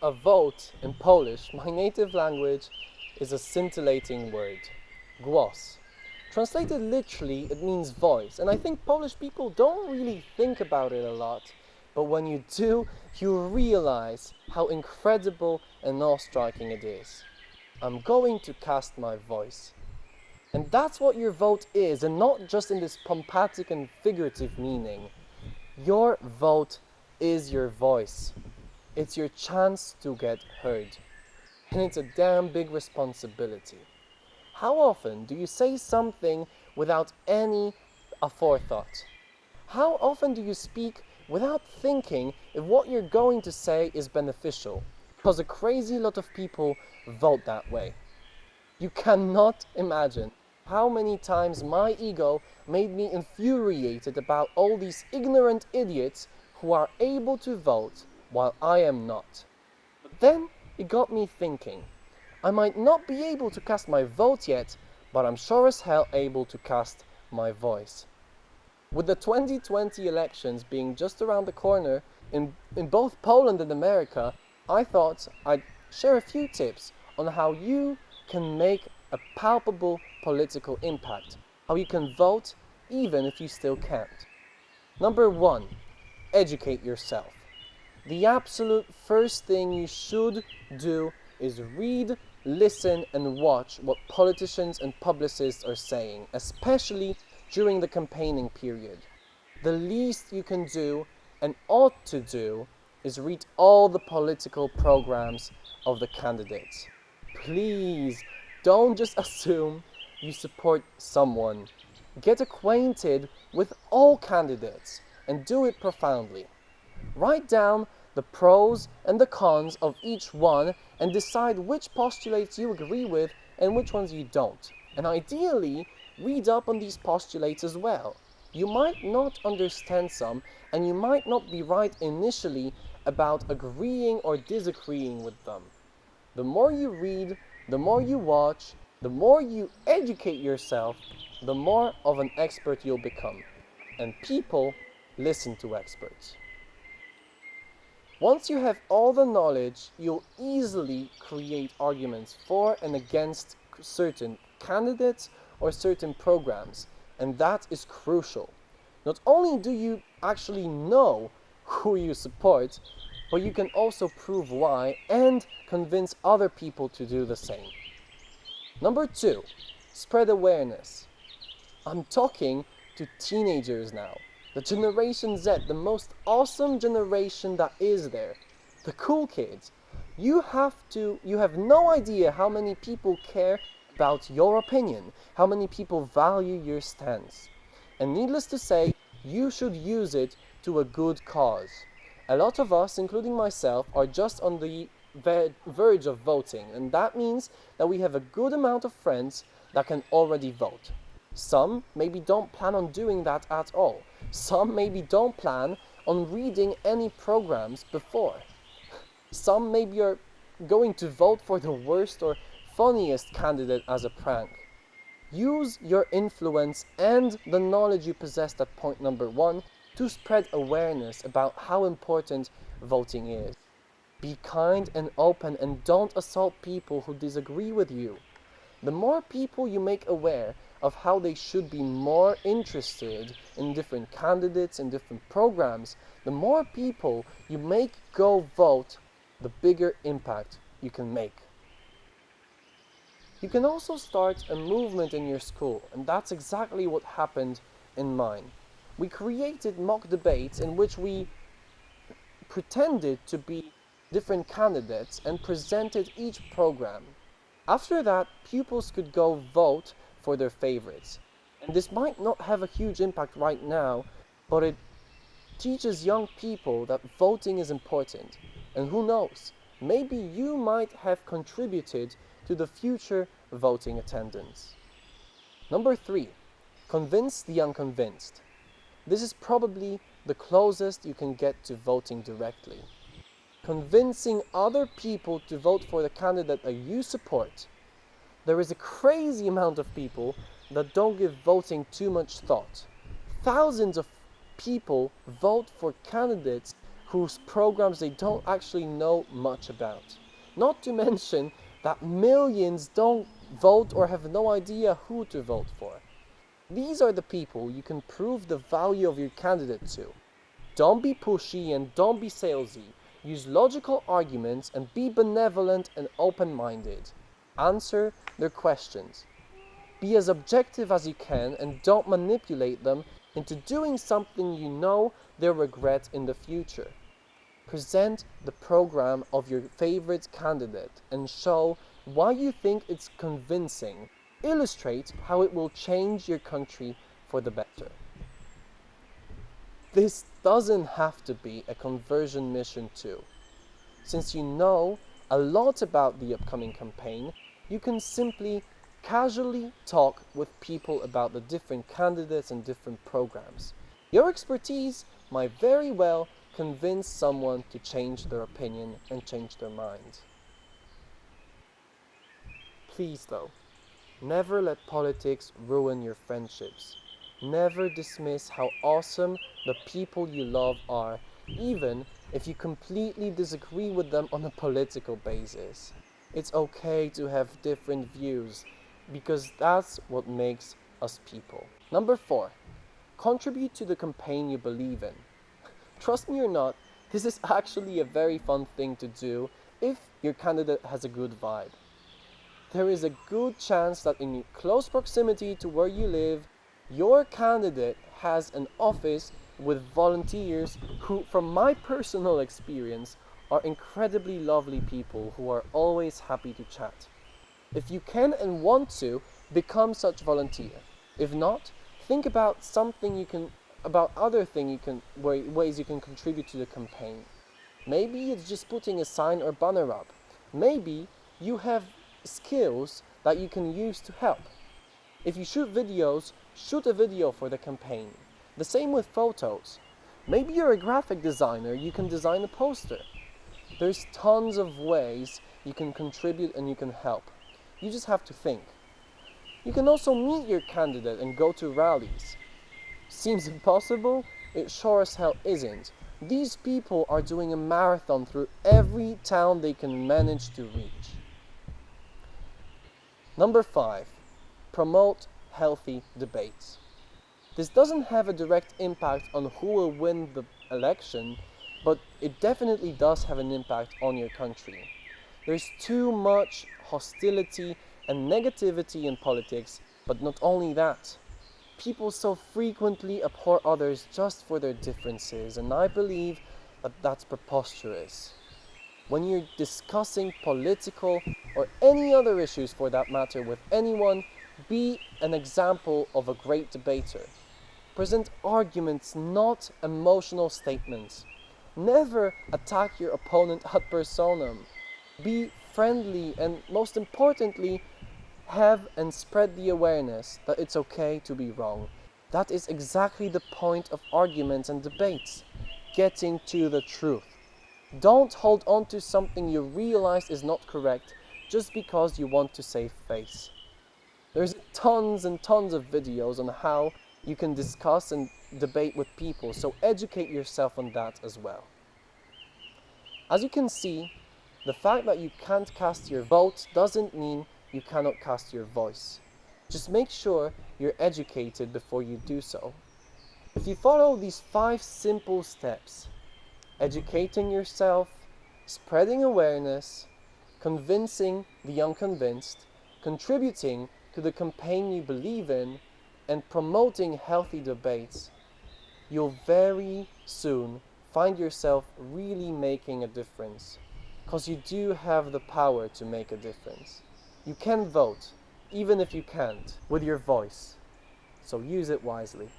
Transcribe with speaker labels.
Speaker 1: A vote in Polish, my native language, is a scintillating word, głos. Translated literally, it means voice, and I think Polish people don't really think about it a lot, but when you do, you realize how incredible and awe-striking it is. I'm going to cast my voice. And that's what your vote is, and not just in this pompatic and figurative meaning. Your vote is your voice. It's your chance to get heard. And it's a damn big responsibility. How often do you say something without any aforethought? How often do you speak without thinking if what you're going to say is beneficial? Because a crazy lot of people vote that way. You cannot imagine how many times my ego made me infuriated about all these ignorant idiots who are able to vote while I am not. But then it got me thinking. I might not be able to cast my vote yet, but I'm sure as hell able to cast my voice. With the 2020 elections being just around the corner in both Poland and America, I thought I'd share a few tips on how you can make a palpable political impact, how you can vote even if you still can't. Number 1, educate yourself. The absolute first thing you should do is read, listen, and watch what politicians and publicists are saying, especially during the campaigning period. The least you can do and ought to do is read all the political programs of the candidates. Please don't just assume you support someone. Get acquainted with all candidates and do it profoundly. Write down the pros and the cons of each one and decide which postulates you agree with and which ones you don't. And ideally, read up on these postulates as well. You might not understand some, and you might not be right initially about agreeing or disagreeing with them. The more you read, the more you watch, the more you educate yourself, the more of an expert you'll become. And people listen to experts. Once you have all the knowledge, you'll easily create arguments for and against certain candidates or certain programs, and that is crucial. Not only do you actually know who you support, but you can also prove why and convince other people to do the same. Number 2, spread awareness. I'm talking to teenagers now. The Generation Z, the most awesome generation that is there. The cool kids. You have no idea how many people care about your opinion, how many people value your stance. And needless to say, you should use it to a good cause. A lot of us, including myself, are just on the verge of voting, and that means that we have a good amount of friends that can already vote. Some maybe don't plan on doing that at all. Some maybe don't plan on reading any programs before. Some maybe are going to vote for the worst or funniest candidate as a prank. Use your influence and the knowledge you possessed at point number 1 to spread awareness about how important voting is. Be kind and open and don't assault people who disagree with you. The more people you make aware of how they should be more interested in different candidates and different programs, the more people you make go vote, the bigger impact you can make. You can also start a movement in your school, and that's exactly what happened in mine. We created mock debates in which we pretended to be different candidates and presented each program. After that, pupils could go vote for their favorites. And this might not have a huge impact right now, but it teaches young people that voting is important. And who knows, maybe you might have contributed to the future voting attendance. Number 3, convince the unconvinced. This is probably the closest you can get to voting directly. Convincing other people to vote for the candidate that you support. There is a crazy amount of people that don't give voting too much thought. Thousands of people vote for candidates whose programs they don't actually know much about. Not to mention that millions don't vote or have no idea who to vote for. These are the people you can prove the value of your candidate to. Don't be pushy and don't be salesy. Use logical arguments and be benevolent and open-minded. Answer their questions. Be as objective as you can and don't manipulate them into doing something you know they'll regret in the future. Present the program of your favorite candidate and show why you think it's convincing. Illustrate how it will change your country for the better. This doesn't have to be a conversion mission too. Since you know a lot about the upcoming campaign, you can simply casually talk with people about the different candidates and different programs. Your expertise might very well convince someone to change their opinion and change their mind. Please though, never let politics ruin your friendships. Never dismiss how awesome the people you love are, even if you completely disagree with them on a political basis. It's okay to have different views, because that's what makes us people. Number 4, contribute to the campaign you believe in. Trust me or not, this is actually a very fun thing to do if your candidate has a good vibe. There is a good chance that in close proximity to where you live, your candidate has an office with volunteers who, from my personal experience, are incredibly lovely people who are always happy to chat. If you can and want to, become such volunteer. If not, think about ways you can contribute to the campaign. Maybe it's just putting a sign or banner up. Maybe you have skills that you can use to help. If you shoot videos, shoot a video for the campaign. The same with photos. Maybe you're a graphic designer, you can design a poster. There's tons of ways you can contribute and you can help. You just have to think. You can also meet your candidate and go to rallies. Seems impossible? It sure as hell isn't. These people are doing a marathon through every town they can manage to reach. Number 5, promote healthy debates. This doesn't have a direct impact on who will win the election, but it definitely does have an impact on your country. There's too much hostility and negativity in politics, but not only that. People so frequently abhor others just for their differences, and I believe that that's preposterous. When you're discussing political or any other issues for that matter with anyone, be an example of a great debater. Present arguments, not emotional statements. Never attack your opponent ad personam. Be friendly and, most importantly, have and spread the awareness that it's okay to be wrong. That is exactly the point of arguments and debates. Getting to the truth. Don't hold on to something you realize is not correct just because you want to save face. There's tons and tons of videos on how you can discuss and debate with people, so educate yourself on that as well. As you can see, the fact that you can't cast your vote doesn't mean you cannot cast your voice. Just make sure you're educated before you do so. If you follow these 5 simple steps, educating yourself, spreading awareness, convincing the unconvinced, contributing to the campaign you believe in, and promoting healthy debates, you'll very soon find yourself really making a difference. Because you do have the power to make a difference. You can vote, even if you can't, with your voice. So use it wisely.